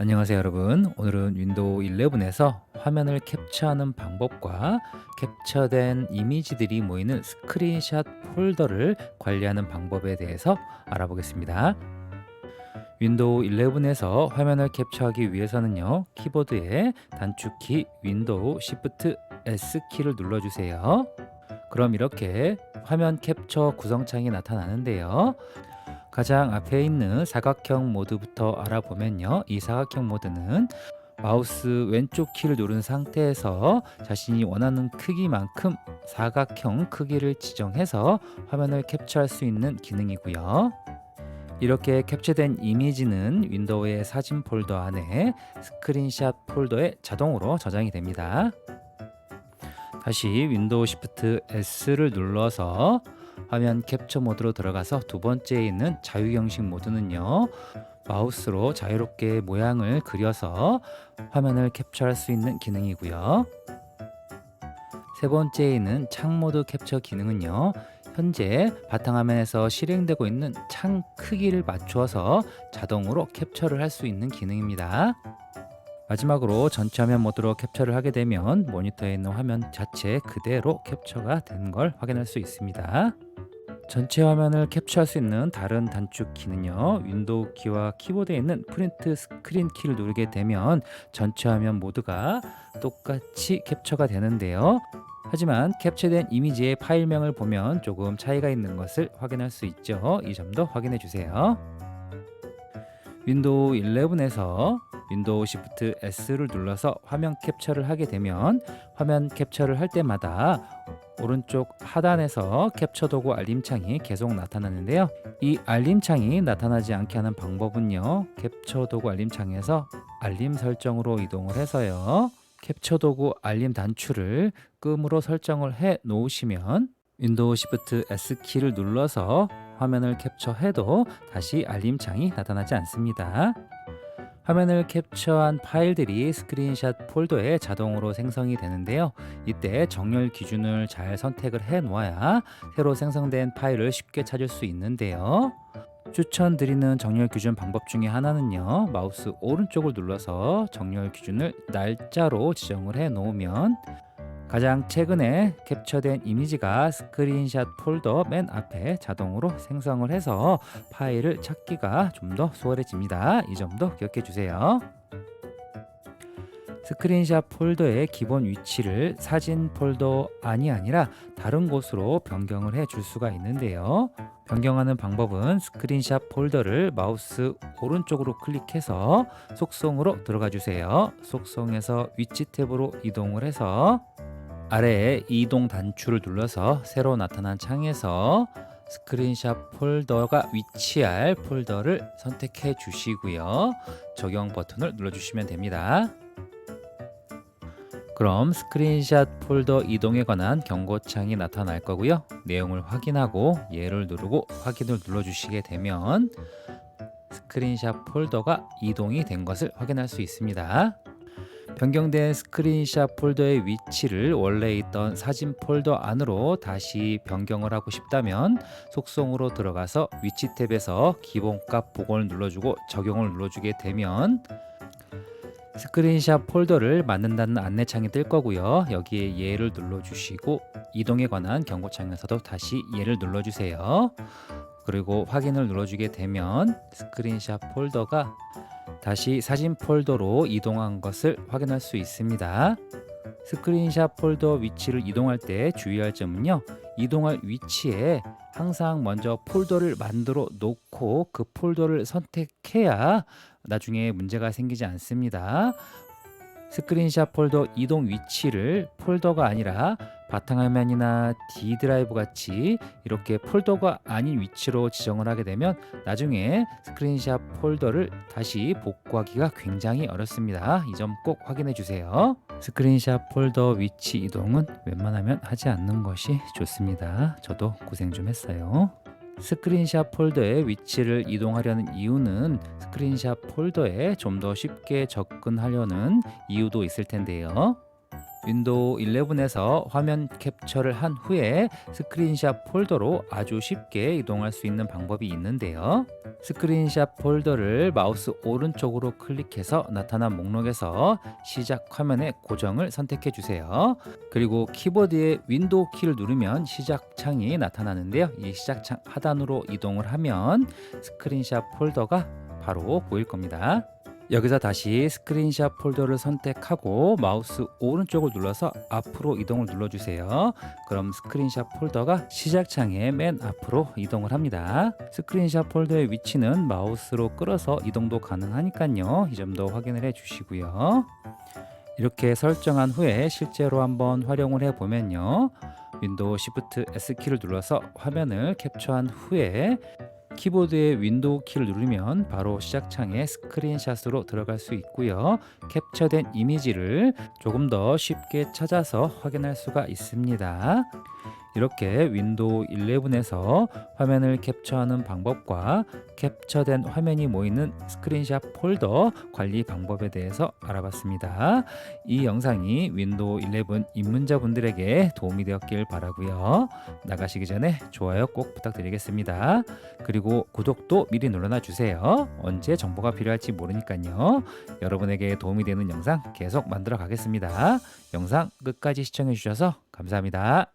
안녕하세요 여러분. 오늘은 윈도우 11에서 화면을 캡처하는 방법과 캡처된 이미지들이 모이는 스크린샷 폴더를 관리하는 방법에 대해서 알아보겠습니다. 윈도우 11에서 화면을 캡처하기 위해서는요, 키보드의 단축키 윈도우 Shift S 키를 눌러주세요. 그럼 이렇게 화면 캡처 구성창이 나타나는데요. 가장 앞에 있는 사각형 모드부터 알아보면요, 이 사각형 모드는 마우스 왼쪽 키를 누른 상태에서 자신이 원하는 크기만큼 사각형 크기를 지정해서 화면을 캡처할 수 있는 기능이고요. 이렇게 캡처된 이미지는 윈도우의 사진 폴더 안에 스크린샷 폴더에 자동으로 저장이 됩니다. 다시 윈도우 Shift S를 눌러서 화면 캡처 모드로 들어가서 두 번째에 있는 자유형식 모드는요, 마우스로 자유롭게 모양을 그려서 화면을 캡처할 수 있는 기능이고요. 세 번째에 있는 창 모드 캡처 기능은요, 현재 바탕화면에서 실행되고 있는 창 크기를 맞추어서 자동으로 캡처를 할 수 있는 기능입니다. 마지막으로 전체 화면 모드로 캡처를 하게 되면 모니터에 있는 화면 자체 그대로 캡처가 되는 걸 확인할 수 있습니다. 전체 화면을 캡처할 수 있는 다른 단축 키는요, 윈도우 키와 키보드에 있는 프린트 스크린 키를 누르게 되면 전체 화면 모두가 똑같이 캡처가 되는데요. 하지만 캡처된 이미지의 파일명을 보면 조금 차이가 있는 것을 확인할 수 있죠. 이 점도 확인해 주세요. 윈도우 11에서 윈도우 Shift S를 눌러서 화면 캡처를 하게 되면 화면 캡처를 할 때마다 오른쪽 하단에서 캡처 도구 알림창이 계속 나타나는데요. 이 알림창이 나타나지 않게 하는 방법은요, 캡처 도구 알림창에서 알림 설정으로 이동을 해서요, 캡처 도구 알림 단추를 끔으로 설정을 해 놓으시면 윈도우 Shift S 키를 눌러서 화면을 캡처해도 다시 알림창이 나타나지 않습니다. 화면을 캡처한 파일들이 스크린샷 폴더에 자동으로 생성이 되는데요. 이때 정렬 기준을 잘 선택을 해 놓아야 새로 생성된 파일을 쉽게 찾을 수 있는데요. 추천드리는 정렬 기준 방법 중에 하나는요, 마우스 오른쪽을 눌러서 정렬 기준을 날짜로 지정을 해 놓으면 가장 최근에 캡처된 이미지가 스크린샷 폴더 맨 앞에 자동으로 생성을 해서 파일을 찾기가 좀 더 수월해집니다. 이 점도 기억해 주세요. 스크린샷 폴더의 기본 위치를 사진 폴더 안이 아니라 다른 곳으로 변경을 해 줄 수가 있는데요. 변경하는 방법은 스크린샷 폴더를 마우스 오른쪽으로 클릭해서 속성으로 들어가 주세요. 속성에서 위치 탭으로 이동을 해서 아래에 이동 단추를 눌러서 새로 나타난 창에서 스크린샷 폴더가 위치할 폴더를 선택해 주시고요. 적용 버튼을 눌러주시면 됩니다. 그럼 스크린샷 폴더 이동에 관한 경고창이 나타날 거고요. 내용을 확인하고 예를 누르고 확인을 눌러주시게 되면 스크린샷 폴더가 이동이 된 것을 확인할 수 있습니다. 변경된 스크린샷 폴더의 위치를 원래 있던 사진 폴더 안으로 다시 변경을 하고 싶다면 속성으로 들어가서 위치 탭에서 기본값 복원을 눌러주고 적용을 눌러주게 되면 스크린샷 폴더를 만든다는 안내창이 뜰 거고요. 여기에 예를 눌러주시고 이동에 관한 경고창에서도 다시 예를 눌러주세요. 그리고 확인을 눌러주게 되면 스크린샷 폴더가 다시 사진 폴더로 이동한 것을 확인할 수 있습니다. 스크린샷 폴더 위치를 이동할 때 주의할 점은요, 이동할 위치에 항상 먼저 폴더를 만들어 놓고 그 폴더를 선택해야 나중에 문제가 생기지 않습니다. 스크린샷 폴더 이동 위치를 폴더가 아니라 바탕화면이나 D 드라이브 같이 이렇게 폴더가 아닌 위치로 지정을 하게 되면 나중에 스크린샷 폴더를 다시 복구하기가 굉장히 어렵습니다. 이 점 꼭 확인해 주세요. 스크린샷 폴더 위치 이동은 웬만하면 하지 않는 것이 좋습니다. 저도 고생 좀 했어요. 스크린샷 폴더의 위치를 이동하려는 이유는 스크린샷 폴더에 좀 더 쉽게 접근하려는 이유도 있을 텐데요. 윈도우 11에서 화면 캡처를 한 후에 스크린샷 폴더로 아주 쉽게 이동할 수 있는 방법이 있는데요. 스크린샷 폴더를 마우스 오른쪽으로 클릭해서 나타난 목록에서 시작 화면의 고정을 선택해 주세요. 그리고 키보드의 윈도우 키를 누르면 시작 창이 나타나는데요. 이 시작 창 하단으로 이동을 하면 스크린샷 폴더가 바로 보일 겁니다. 여기서 다시 스크린샷 폴더를 선택하고 마우스 오른쪽을 눌러서 앞으로 이동을 눌러주세요. 그럼 스크린샷 폴더가 시작창의 맨 앞으로 이동을 합니다. 스크린샷 폴더의 위치는 마우스로 끌어서 이동도 가능하니까요. 이 점도 확인을 해 주시고요. 이렇게 설정한 후에 실제로 한번 활용을 해 보면요. 윈도우 Shift S키를 눌러서 화면을 캡처한 후에 키보드의 윈도우 키를 누르면 바로 시작창에 스크린샷으로 들어갈 수 있고요. 캡처된 이미지를 조금 더 쉽게 찾아서 확인할 수가 있습니다. 이렇게 윈도우 11에서 화면을 캡처하는 방법과 캡처된 화면이 모이는 스크린샷 폴더 관리 방법에 대해서 알아봤습니다. 이 영상이 윈도우 11 입문자분들에게 도움이 되었길 바라고요. 나가시기 전에 좋아요 꼭 부탁드리겠습니다. 그리고 구독도 미리 눌러놔 주세요. 언제 정보가 필요할지 모르니까요. 여러분에게 도움이 되는 영상 계속 만들어 가겠습니다. 영상 끝까지 시청해 주셔서 감사합니다.